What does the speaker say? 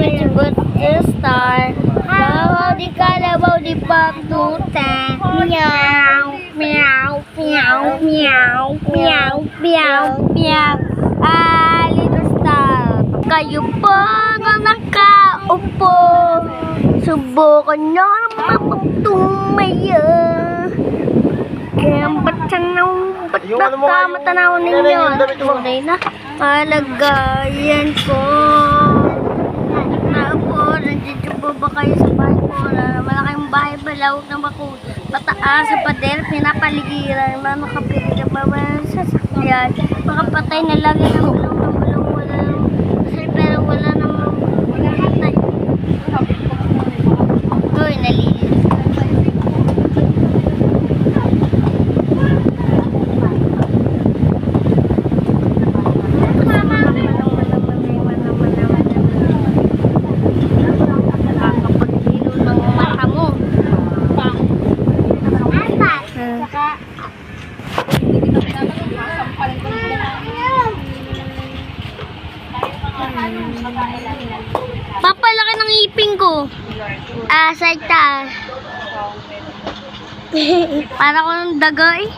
pretty but a star. How di kalabaw di pagtuta. Meow, meow, meow, meow, meow, meow, meow. Ah, little star. Kayo po ang nakaupo. Subukan nyo naman magtumaya. Kaya ba't baka matanaw ninyo? Tunay na kalagayan ko. Napo, nandito po ba kayo sa bahay ko? Malaking bahay ba? Lawag na ba ko? Mataas sa pader, pinapaligiran. Makapilig na ba sa sakyan? Makapatay na lagi ng bulong-bulong. Wala nang kasi pero wala namang patay. Uy, nalilis. Papalaki ng ipin ko. Saita. Para ko ng daga eh.